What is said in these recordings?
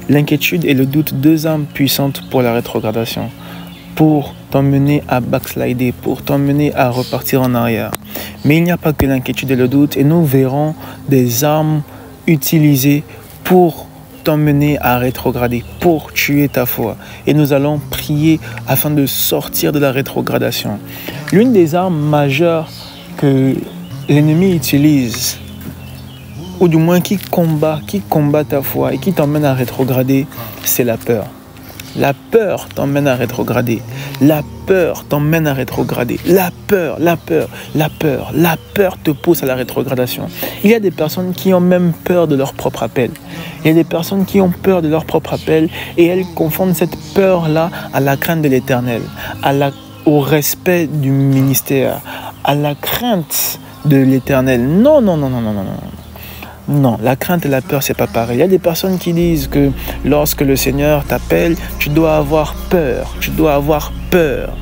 L'inquiétude et le doute, deux armes puissantes pour la rétrogradation, pour t'emmener à backslider, pour t'emmener à repartir en arrière. Mais il n'y a pas que l'inquiétude et le doute, et nous verrons des armes utilisées pour t'emmener à rétrograder, pour tuer ta foi. Et nous allons prier afin de sortir de la rétrogradation. L'une des armes majeures que l'ennemi utilise, ou du moins qui combat ta foi et qui t'emmène à rétrograder, c'est la peur. La peur t'emmène à rétrograder. La peur t'emmène à rétrograder. La peur te pousse à la rétrogradation. Il y a des personnes qui ont même peur de leur propre appel. Il y a des personnes qui ont peur de leur propre appel et elles confondent cette peur-là à la crainte de l'Éternel, au respect du ministère, à la crainte de l'Éternel. Non. Non, la crainte et la peur, c'est pas pareil. Il y a des personnes qui disent que lorsque le Seigneur t'appelle, tu dois avoir peur. Tu dois avoir peur.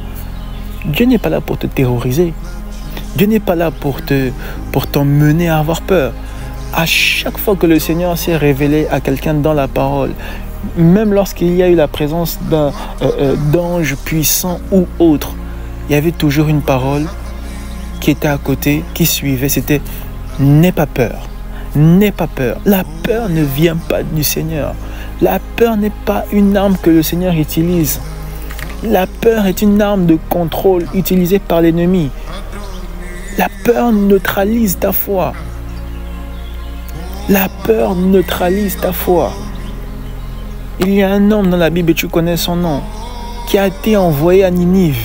Dieu n'est pas là pour te terroriser. Dieu n'est pas là pour t'emmener à avoir peur. À chaque fois que le Seigneur s'est révélé à quelqu'un dans la parole, même lorsqu'il y a eu la présence d'ange puissant ou autre, il y avait toujours une parole qui était à côté, qui suivait. C'était « N'aie pas peur ». N'aie pas peur. La peur ne vient pas du Seigneur. La peur n'est pas une arme que le Seigneur utilise. La peur est une arme de contrôle utilisée par l'ennemi. La peur neutralise ta foi. La peur neutralise ta foi. Il y a un homme dans la Bible, et tu connais son nom, qui a été envoyé à Ninive.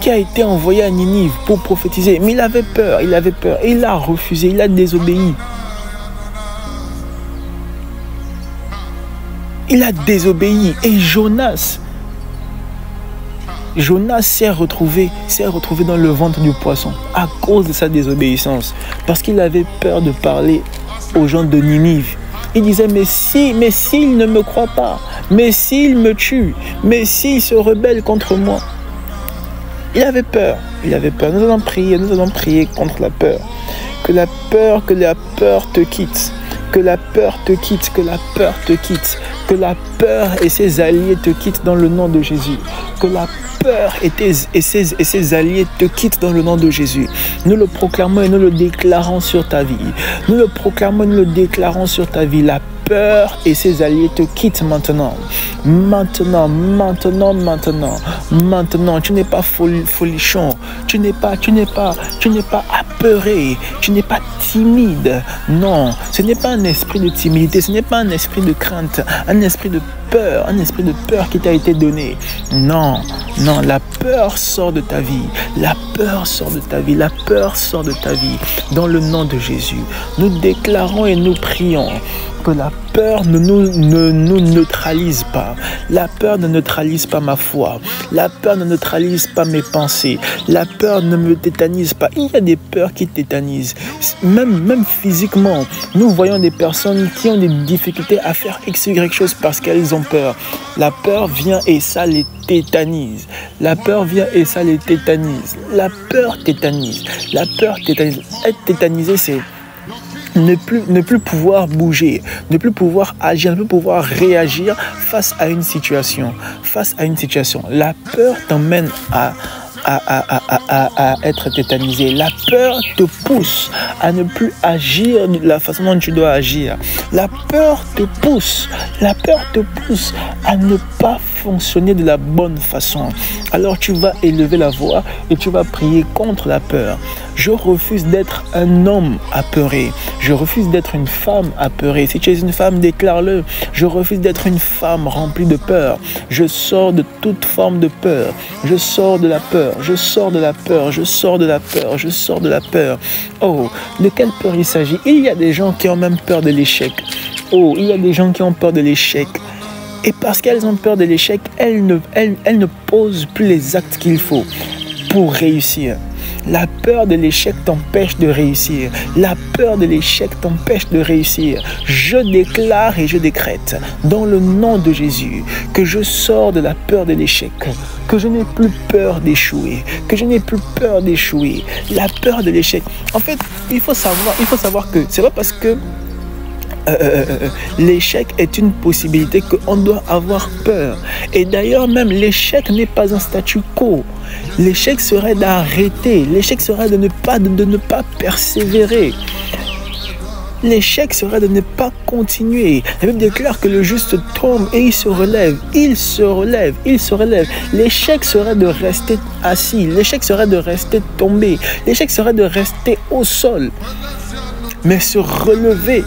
Qui a été envoyé à Ninive pour prophétiser. Mais il avait peur. Et il a refusé, il a désobéi. Il a désobéi. Et Jonas s'est retrouvé dans le ventre du poisson à cause de sa désobéissance. Parce qu'il avait peur de parler aux gens de Ninive. Il disait, mais s'il ne me croit pas, mais s'il me tue, mais s'il se rebelle contre moi. Il avait peur. Nous allons prier contre la peur. Que la peur te quitte. Que la peur te quitte. Que la peur te quitte. Que la peur et ses alliés te quittent dans le nom de Jésus. Que la peur et ses alliés te quittent dans le nom de Jésus. Nous le proclamons et nous le déclarons sur ta vie. Nous le proclamons et nous le déclarons sur ta vie. La peur et ses alliés te quittent maintenant. Maintenant. Tu n'es pas folichon. Tu n'es pas apeuré. Tu n'es pas timide. Non, ce n'est pas un esprit de timidité. Ce n'est pas un esprit de crainte. Un esprit de peur. Un esprit de peur qui t'a été donné. Non, la peur sort de ta vie. La peur sort de ta vie. La peur sort de ta vie. Dans le nom de Jésus, nous déclarons et nous prions que la peur ne nous neutralise pas. La peur ne neutralise pas ma foi. La peur ne neutralise pas mes pensées. La peur ne me tétanise pas. Il y a des peurs qui tétanisent. Même physiquement, nous voyons des personnes qui ont des difficultés à faire X, Y chose parce qu'elles ont peur. La peur vient et ça les tétanise. La peur vient et ça les tétanise. La peur tétanise. La peur tétanise. Être tétanisé, c'est ne plus pouvoir bouger, ne plus pouvoir agir, ne plus pouvoir réagir face à une situation. La peur t'emmène à être tétanisé. La peur te pousse à ne plus agir de la façon dont tu dois agir. La peur te pousse à ne pas fonctionner de la bonne façon. Alors tu vas élever la voix et tu vas prier contre la peur. Je refuse d'être un homme apeuré. Je refuse d'être une femme apeurée. Si tu es une femme, déclare-le. Je refuse d'être une femme remplie de peur. Je sors de toute forme de peur. Je sors de la peur. Je sors de la peur. Je sors de la peur. Je sors de la peur. Oh, de quelle peur il s'agit? Il y a des gens qui ont même peur de l'échec. Oh, il y a des gens qui ont peur de l'échec. Et parce qu'elles ont peur de l'échec, elles ne posent plus les actes qu'il faut pour réussir. La peur de l'échec t'empêche de réussir. La peur de l'échec t'empêche de réussir. Je déclare et je décrète dans le nom de Jésus que je sors de la peur de l'échec, que je n'ai plus peur d'échouer, que je n'ai plus peur d'échouer. La peur de l'échec. En fait, il faut savoir que c'est pas parce que l'échec est une possibilité qu'on doit avoir peur. Et d'ailleurs, même l'échec n'est pas un statu quo. L'échec serait d'arrêter. L'échec serait de ne pas persévérer. L'échec serait de ne pas continuer. La Bible déclare que le juste tombe et il se relève. Il se relève. Il se relève. L'échec serait de rester assis. L'échec serait de rester tombé. L'échec serait de rester au sol. Mais se relever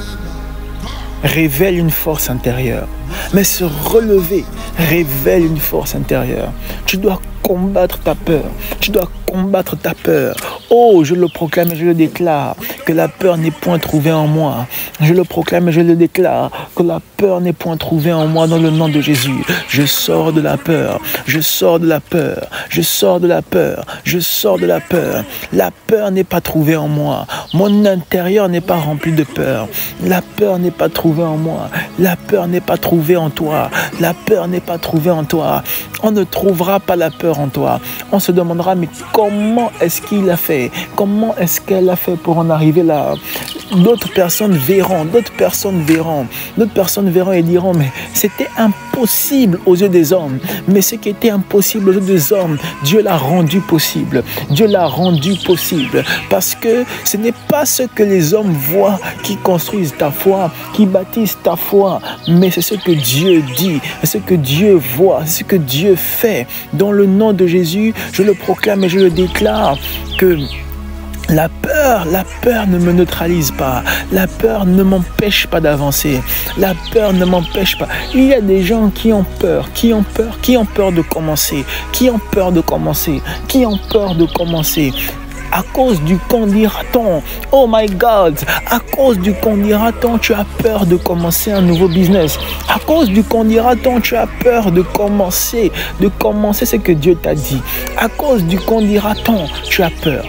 révèle une force intérieure. Mais se relever révèle une force intérieure. Tu dois combattre ta peur. Tu dois combattre ta peur. Oh, je le proclame et je le déclare, que la peur n'est point trouvée en moi. Je le proclame et je le déclare, que la peur n'est point trouvée en moi dans le nom de Jésus. Je sors de la peur. Je sors de la peur. Je sors de la peur. Je sors de la peur. La peur n'est pas trouvée en moi. Mon intérieur n'est pas rempli de peur. La peur n'est pas trouvée en moi. La peur n'est pas trouvée en toi. La peur n'est pas trouvée en toi. On ne trouvera pas la peur en toi. On se demandera, mais comment est-ce qu'il a fait? Comment est-ce qu'elle a fait pour en arriver là? D'autres personnes verront et diront, mais c'était impossible aux yeux des hommes. Mais ce qui était impossible aux yeux des hommes, Dieu l'a rendu possible. Dieu l'a rendu possible. Parce que ce n'est pas ce que les hommes voient qui construisent ta foi, qui bâtissent ta foi, mais c'est ce que Dieu dit, c'est ce que Dieu voit, c'est ce que Dieu fait. Dans le nom de Jésus, je le proclame et je le déclare que la peur ne me neutralise pas. La peur ne m'empêche pas d'avancer. La peur ne m'empêche pas. Il y a des gens qui ont peur de commencer, qui ont peur de commencer. À cause du qu'en dira-t-on. Oh my God, à cause du qu'en dira-t-on, tu as peur de commencer un nouveau business. À cause du qu'en dira-t-on, tu as peur de commencer ce que Dieu t'a dit. À cause du qu'en dira-t-on, tu as peur.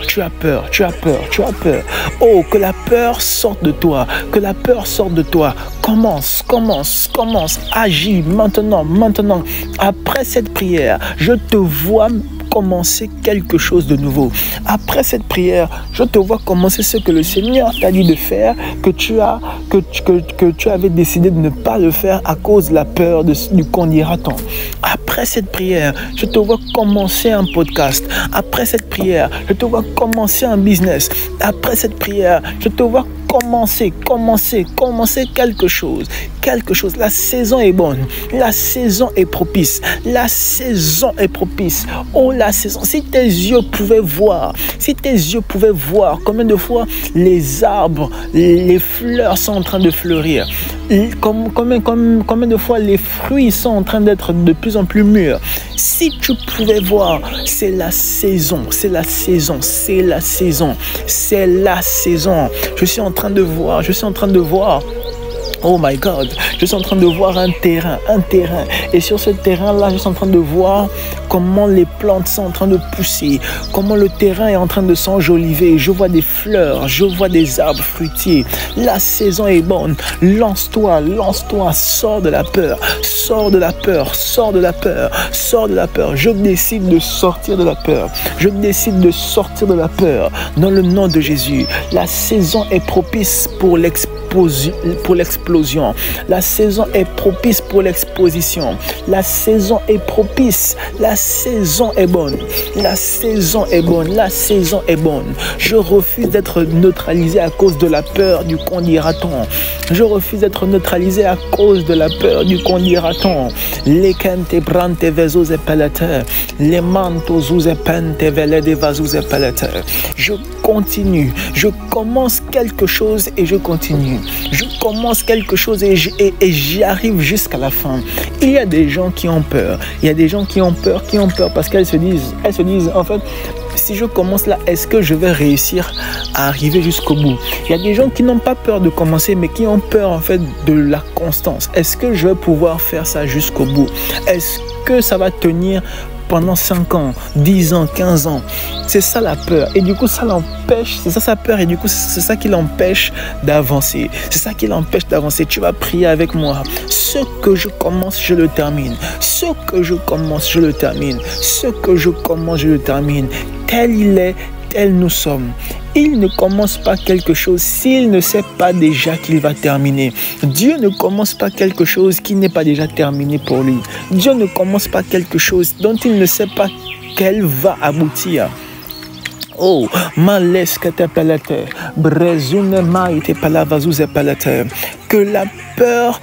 Oh, que la peur sorte de toi, Commence, agis maintenant. Après cette prière, je te vois commencer quelque chose de nouveau. Après cette prière, je te vois commencer ce que le Seigneur t'a dit de faire, que tu avais décidé de ne pas le faire à cause de la peur du qu'en dira-t-on. Après cette prière, je te vois commencer un podcast. Après cette prière, je te vois commencer un business. Après cette prière, je te vois commencer quelque chose. La saison est bonne. La saison est propice. Oh, la saison. Si tes yeux pouvaient voir combien de fois les arbres, les fleurs sont en train de fleurir. Combien de fois les fruits sont en train d'être de plus en plus mûrs. Si tu pouvais voir, c'est la saison. Je suis en train de voir. Oh my God, je suis en train de voir un terrain. Et sur ce terrain-là, je suis en train de voir comment les plantes sont en train de pousser, comment le terrain est en train de s'enjoliver. Je vois des fleurs, je vois des arbres fruitiers. La saison est bonne. Lance-toi, sors de la peur. Je décide de sortir de la peur. Dans le nom de Jésus, la saison est propice pour l'explosion. La saison est propice pour l'exposition. La saison est propice. La saison est bonne. Je refuse d'être neutralisé à cause de la peur du qu'en dira-t-on. Les kente brante vezos epelete. Les mantos ou epente vele de vasos epelete. Je continue. Je commence quelque chose et je continue. Je commence quelque chose et j'y arrive jusqu'à la fin. Il y a des gens qui ont peur. Parce qu'elles se disent, en fait, si je commence là, est-ce que je vais réussir à arriver jusqu'au bout? Il y a des gens qui n'ont pas peur de commencer, mais qui ont peur en fait de la constance. Est-ce que je vais pouvoir faire ça jusqu'au bout? Est-ce que ça va tenir pendant 5 ans, 10 ans, 15 ans? C'est ça la peur. Et du coup, ça l'empêche. C'est ça sa peur. Et du coup, c'est ça qui l'empêche d'avancer. Tu vas prier avec moi. Ce que je commence, je le termine. Tel il est, tels nous sommes. Il ne commence pas quelque chose s'il ne sait pas déjà qu'il va terminer. Dieu ne commence pas quelque chose qui n'est pas déjà terminé pour lui. Dieu ne commence pas quelque chose dont il ne sait pas qu'elle va aboutir. Oh, que la peur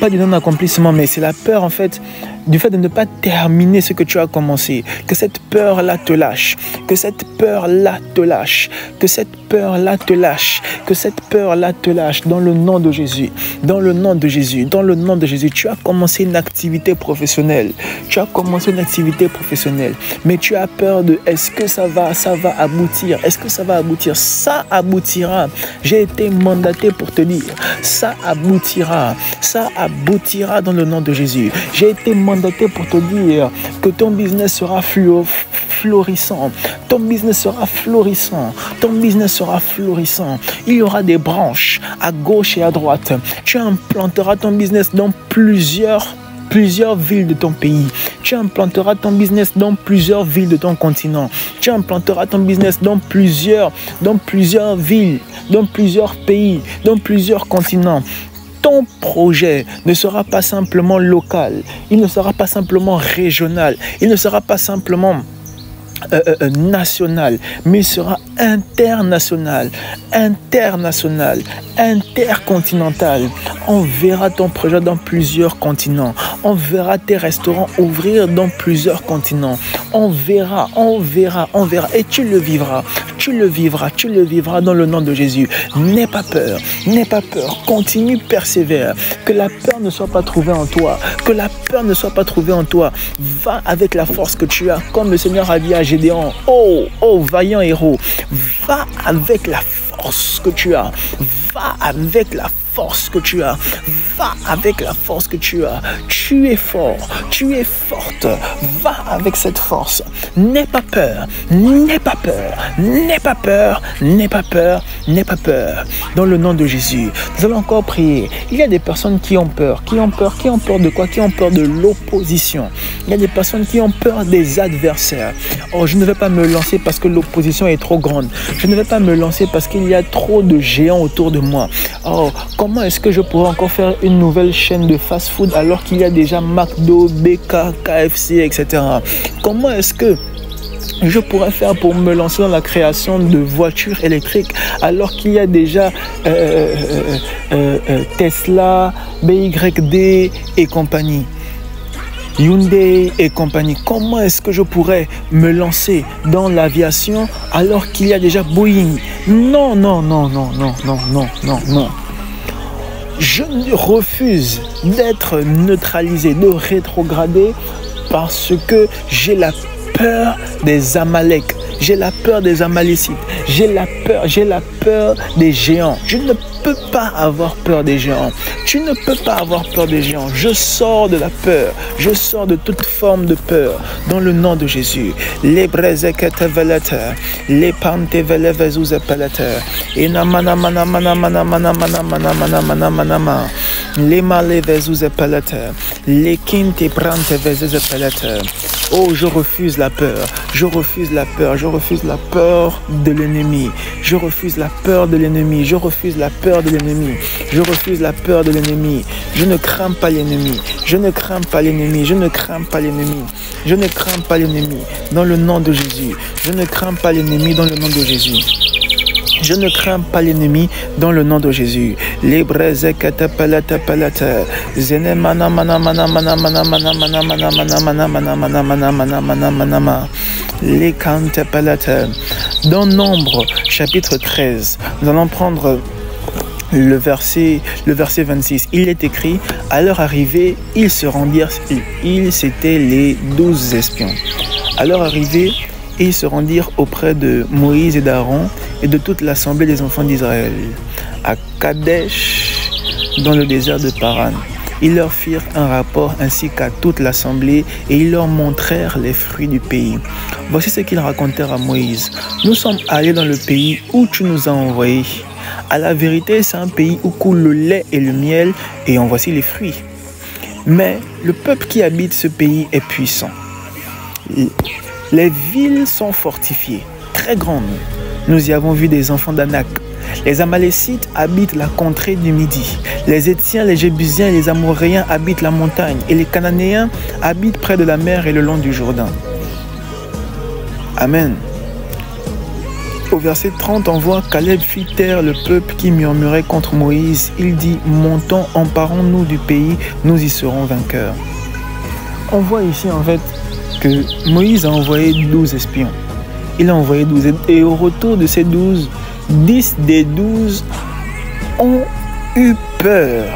pas du non-accomplissement, mais c'est la peur en fait du fait de ne pas terminer ce que tu as commencé. Que cette peur-là te lâche. Que cette peur-là te lâche. Que cette peur-là te lâche. Que cette peur-là te lâche dans le nom de Jésus. Dans le nom de Jésus. Dans le nom de Jésus. Tu as commencé une activité professionnelle. Tu as commencé une activité professionnelle. Mais tu as peur de est-ce que ça va aboutir? Est-ce que ça va aboutir? Ça aboutira. J'ai été mandaté pour te dire. Ça aboutira. Ça aboutira dans le nom de Jésus. J'ai été mandaté pour te dire que ton business sera florissant. Ton business sera florissant. Ton business sera florissant. Il y aura des branches à gauche et à droite. Tu implanteras ton business dans plusieurs villes de ton pays. Tu implanteras ton business dans plusieurs villes de ton continent. Tu implanteras ton business dans plusieurs villes, dans plusieurs pays, dans plusieurs continents. Ton projet ne sera pas simplement local, il ne sera pas simplement régional, il ne sera pas simplement national, mais il sera international, intercontinental. On verra ton projet dans plusieurs continents. On verra tes restaurants ouvrir dans plusieurs continents. On verra. Et tu le vivras dans le nom de Jésus. N'aie pas peur. Continue, persévère. Que la peur ne soit pas trouvée en toi. Va avec la force que tu as, comme le Seigneur a dit à Gédéon. Oh, vaillant héros. Va avec la force que tu as. Tu es fort, tu es forte. Va avec cette force. N'aie pas peur. Dans le nom de Jésus, nous allons encore prier. Il y a des personnes qui ont peur. Qui ont peur de quoi? Qui ont peur de l'opposition. Il y a des personnes qui ont peur des adversaires. Oh, je ne vais pas me lancer parce que l'opposition est trop grande. Je ne vais pas me lancer parce qu'il y a trop de géants autour de moi. Oh, comment est-ce que je pourrais encore faire une nouvelle chaîne de fast-food alors qu'il y a déjà McDo, BK, KFC, etc. Comment est-ce que je pourrais faire pour me lancer dans la création de voitures électriques alors qu'il y a déjà Tesla, BYD et compagnie, Hyundai et compagnie? Comment est-ce que je pourrais me lancer dans l'aviation alors qu'il y a déjà Boeing? Non. Je refuse d'être neutralisé, de rétrograder parce que j'ai la peur des Amaleks, j'ai la peur des Amalécites, j'ai la peur des géants. Je ne peux pas avoir peur des géants. Tu ne peux pas avoir peur des géants. Je sors de la peur. Je sors de toute forme de peur. Dans le nom de Jésus. Les brezekete velete. Les pante velevezuze pelete. Et namana mana mana mana mana mana mana mana mana mana mana. Les malevezuze pelete. Les kinte brante vezuze pelete. Oh, je refuse la peur. Je refuse la peur. Je refuse la peur de l'ennemi. Je refuse la peur de l'ennemi. Je refuse la peur de l'ennemi. Je refuse la peur de l'ennemi. Je ne crains pas l'ennemi. Je ne crains pas l'ennemi. Je ne crains pas l'ennemi. Je ne crains pas l'ennemi. Dans le nom de Jésus. Je ne crains pas l'ennemi dans le nom de Jésus. Je ne crains pas l'ennemi dans le nom de Jésus. Les braises katapalata palata. Zene mana mana mana mana mana mana mana mana mana mana mana mana mana mana mana mana mana. Les kantapalata. Dans Nombre, chapitre 13, nous allons prendre le verset 26. Il est écrit: à leur arrivée, ils se rendirent. C'étaient les 12 espions. À leur arrivée, ils se rendirent auprès de Moïse et d'Aaron et de toute l'assemblée des enfants d'Israël, à Kadesh, dans le désert de Paran. Ils leur firent un rapport ainsi qu'à toute l'assemblée et ils leur montrèrent les fruits du pays. Voici ce qu'ils racontèrent à Moïse. Nous sommes allés dans le pays où tu nous as envoyés. À la vérité, c'est un pays où coule le lait et le miel et en voici les fruits. Mais le peuple qui habite ce pays est puissant. Les villes sont fortifiées, très grandes. Nous y avons vu des enfants d'Anak. Les Amalécites habitent la contrée du Midi. Les Étiens, les Jébusiens et les Amoréens habitent la montagne. Et les Cananéens habitent près de la mer et le long du Jourdain. Amen. Au verset 30, on voit Caleb fit taire le peuple qui murmurait contre Moïse. Il dit, montons, emparons-nous du pays, nous y serons vainqueurs. On voit ici en fait que Moïse a envoyé 12 espions. Il a envoyé 12 et au retour de ces 12, 10 des 12 ont eu peur.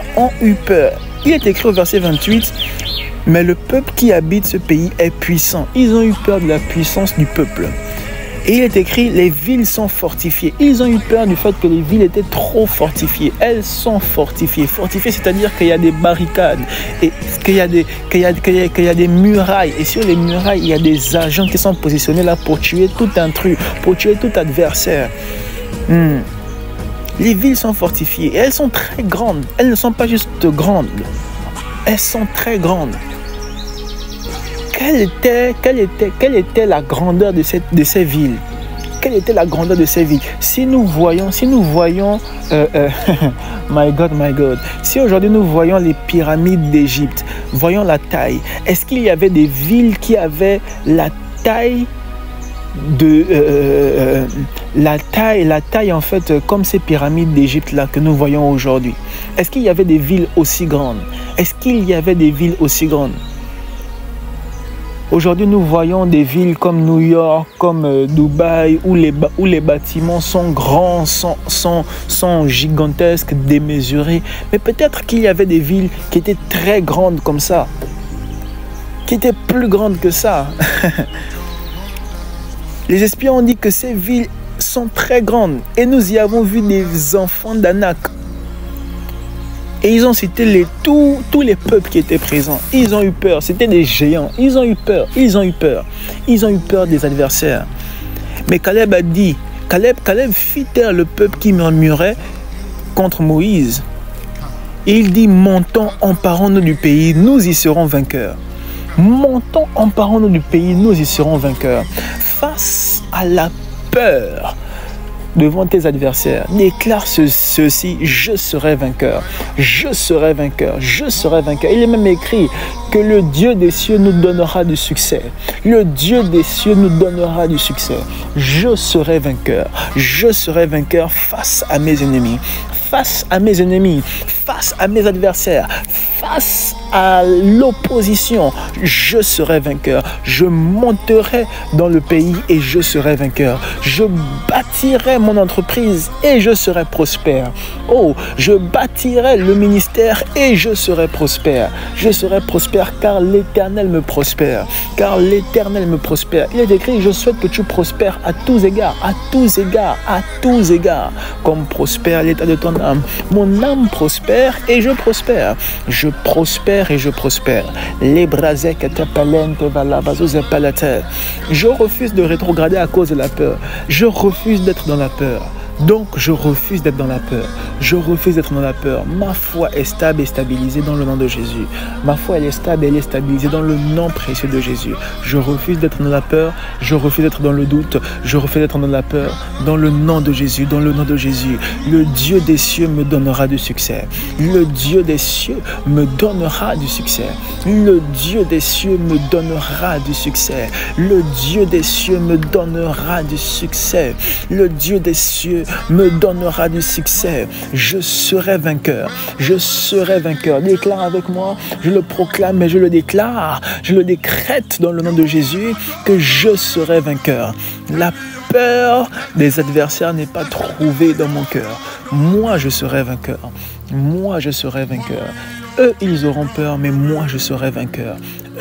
Il est écrit au verset 28, mais le peuple qui habite ce pays est puissant. Ils ont eu peur de la puissance du peuple. Et il est écrit, les villes sont fortifiées. Ils ont eu peur du fait que les villes étaient trop fortifiées. Elles sont fortifiées. Fortifiées, c'est-à-dire qu'il y a des barricades, et qu'il y a des murailles. Et sur les murailles, il y a des agents qui sont positionnés là pour tuer tout intrus, pour tuer tout adversaire. Les villes sont fortifiées et elles sont très grandes. Elles ne sont pas juste grandes. Elles sont très grandes. Quelle était la grandeur de ces villes? Quelle était la grandeur de ces villes? Si nous voyons, my God, si aujourd'hui nous voyons les pyramides d'Égypte, voyons la taille. Est-ce qu'il y avait des villes qui avaient la taille la taille en fait comme ces pyramides d'Égypte là que nous voyons aujourd'hui? Est-ce qu'il y avait des villes aussi grandes? Est-ce qu'il y avait des villes aussi grandes? Aujourd'hui, nous voyons des villes comme New York, comme Dubaï, où les bâtiments sont grands, sont gigantesques, démesurés. Mais peut-être qu'il y avait des villes qui étaient très grandes comme ça, qui étaient plus grandes que ça. Les espions ont dit que ces villes sont très grandes. Et nous y avons vu des enfants d'Anak. Et ils ont cité tous les peuples qui étaient présents. Ils ont eu peur. C'était des géants. Ils ont eu peur. Ils ont eu peur des adversaires. Mais Caleb a dit, Caleb fit taire le peuple qui murmurait contre Moïse. Et il dit, montons, emparons-nous du pays, nous y serons vainqueurs. Montons, emparons-nous du pays, nous y serons vainqueurs. Face à la peur devant tes adversaires, déclare ceci, je serai vainqueur, je serai vainqueur, je serai vainqueur. Il est même écrit que le Dieu des cieux nous donnera du succès. Le Dieu des cieux nous donnera du succès. Je serai vainqueur face à mes ennemis, face à mes ennemis, face à mes adversaires, face à l'opposition. Je serai vainqueur. Je monterai dans le pays et je serai vainqueur. Je bâtirai mon entreprise et je serai prospère. Oh, je bâtirai le ministère et je serai prospère. Je serai prospère car l'Éternel me prospère. Car l'Éternel me prospère. Il est écrit, je souhaite que tu prospères à tous égards, à tous égards, à tous égards, comme prospère l'état de ton âme. Mon âme prospère et je prospère. Je prospère et je prospère. Je refuse de rétrograder à cause de la peur. Je refuse d'être dans la peur. Donc, je refuse d'être dans la peur. Je refuse d'être dans la peur. Ma foi est stable et stabilisée dans le nom de Jésus. Ma foi, elle est stable et elle est stabilisée dans le nom précieux de Jésus. Je refuse d'être dans la peur. Je refuse d'être dans le doute. Je refuse d'être dans la peur. Dans le nom de Jésus. Dans le nom de Jésus. Le Dieu des cieux me donnera du succès. Le Dieu des cieux me donnera du succès. Le Dieu des cieux me donnera du succès. Le Dieu des cieux me donnera du succès. Le Dieu des cieux me donnera du succès. Je serai vainqueur. Je serai vainqueur. Déclare avec moi. Je le proclame et je le déclare. Je le décrète dans le nom de Jésus que je serai vainqueur. La peur des adversaires n'est pas trouvée dans mon cœur. Moi, je serai vainqueur. Moi, je serai vainqueur. Eux, ils auront peur, mais moi, je serai vainqueur.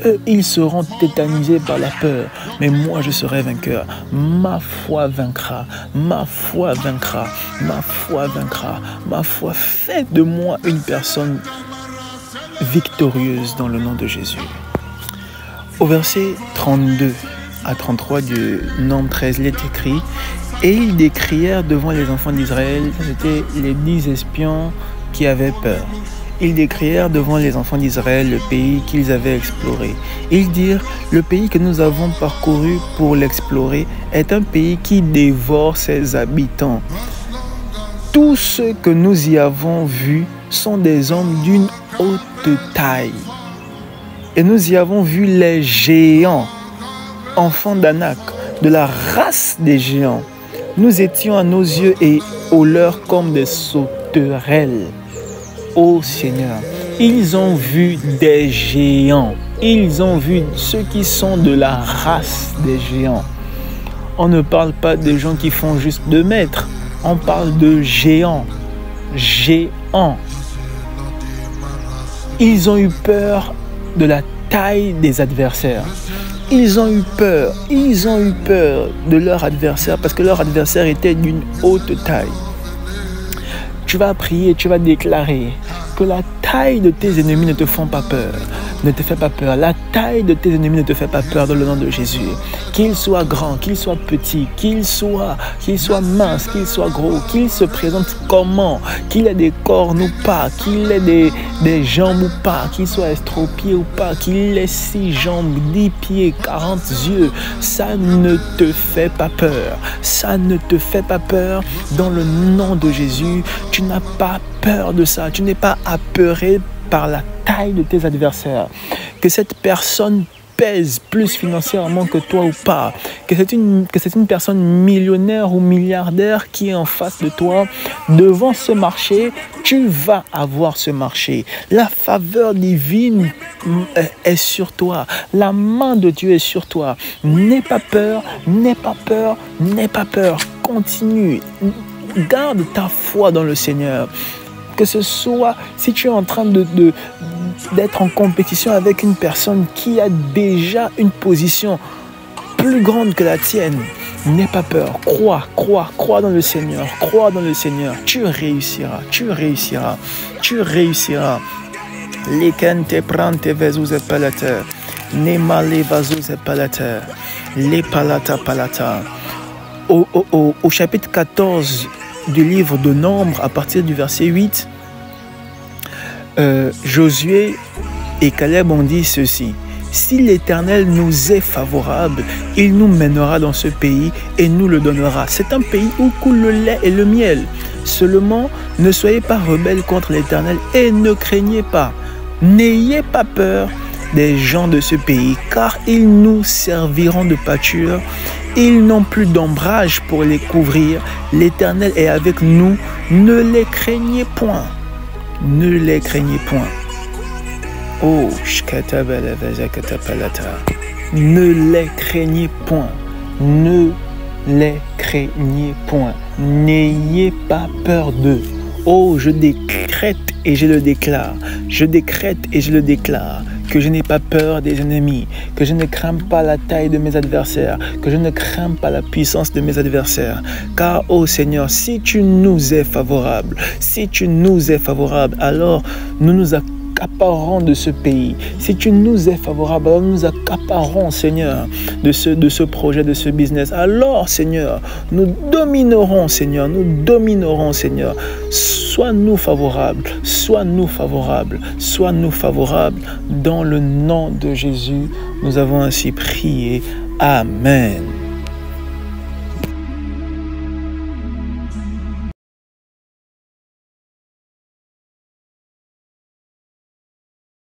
Eux, ils seront tétanisés par la peur, mais moi, je serai vainqueur. Ma foi vaincra, ma foi vaincra, ma foi vaincra. Ma foi fait de moi une personne victorieuse dans le nom de Jésus. Au verset 32 à 33 du Nombre 13, il est écrit « Et ils décrièrent devant les enfants d'Israël, c'était les 10 espions qui avaient peur. ils décrièrent devant les enfants d'Israël le pays qu'ils avaient exploré. Ils dirent, le pays que nous avons parcouru pour l'explorer est un pays qui dévore ses habitants. Tous ceux que nous y avons vus sont des hommes d'une haute taille. Et nous y avons vu les géants, enfants d'Anak, de la race des géants. Nous étions à nos yeux et aux leurs comme des sauterelles. Ô Seigneur, ils ont vu des géants. Ils ont vu ceux qui sont de la race des géants. On ne parle pas des gens qui font juste 2 mètres. On parle de géants. Géants. Ils ont eu peur de la taille des adversaires. Ils ont eu peur de leur adversaire parce que leur adversaire était d'une haute taille. Tu vas prier, tu vas déclarer que la taille de tes ennemis ne te font pas peur. Ne te fais pas peur. La taille de tes ennemis ne te fait pas peur dans le nom de Jésus. Qu'il soit grand, qu'il soit petit, qu'il soit mince, qu'il soit gros, qu'il se présente comment, qu'il ait des cornes ou pas, qu'il ait des jambes ou pas, qu'il soit estropié ou pas, qu'il ait 6 jambes, 10 pieds, 40 yeux, ça ne te fait pas peur. Ça ne te fait pas peur dans le nom de Jésus. Tu n'as pas peur de ça. Tu n'es pas apeuré par la taille de tes adversaires. Que cette personne pèse plus financièrement que toi ou pas, que c'est une personne millionnaire ou milliardaire qui est en face de toi, devant ce marché, tu vas avoir ce marché. La faveur divine est sur toi. La main de Dieu est sur toi. N'aie pas peur, n'aie pas peur, n'aie pas peur. Continue. Garde ta foi dans le Seigneur. Que ce soit si tu es en train d'être en compétition avec une personne qui a déjà une position plus grande que la tienne, n'aie pas peur. Crois dans le Seigneur. Crois dans le Seigneur. Tu réussiras. Tu réussiras. Tu réussiras. Leken te prante vezuz e palata. Nemale vazuz e palata. Le palata palata. Au chapitre 14 du livre de Nombres, à partir du verset 8, Josué et Caleb ont dit ceci: si l'Éternel nous est favorable, il nous mènera dans ce pays et nous le donnera. C'est un pays où coule le lait et le miel. Seulement, ne soyez pas rebelles contre l'Éternel et ne craignez pas. N'ayez pas peur des gens de ce pays, car ils nous serviront de pâture. Ils n'ont plus d'ombrage pour les couvrir. L'Éternel est avec nous. Ne les craignez point. Ne les craignez point. Oh, ne les craignez point. Ne les craignez point. N'ayez pas peur d'eux. Oh, je décrète et je le déclare. Je décrète et je le déclare. Que je n'ai pas peur des ennemis, que je ne crains pas la taille de mes adversaires, que je ne crains pas la puissance de mes adversaires. Car, ô Seigneur, si tu nous es favorable, alors nous nous accaparons de ce pays. Si tu nous es favorable, alors nous nous accaparons, Seigneur, de ce projet, de ce business. Alors, Seigneur, nous dominerons, Seigneur. Sois-nous favorables, sois-nous favorables, sois-nous favorables. Dans le nom de Jésus, nous avons ainsi prié. Amen.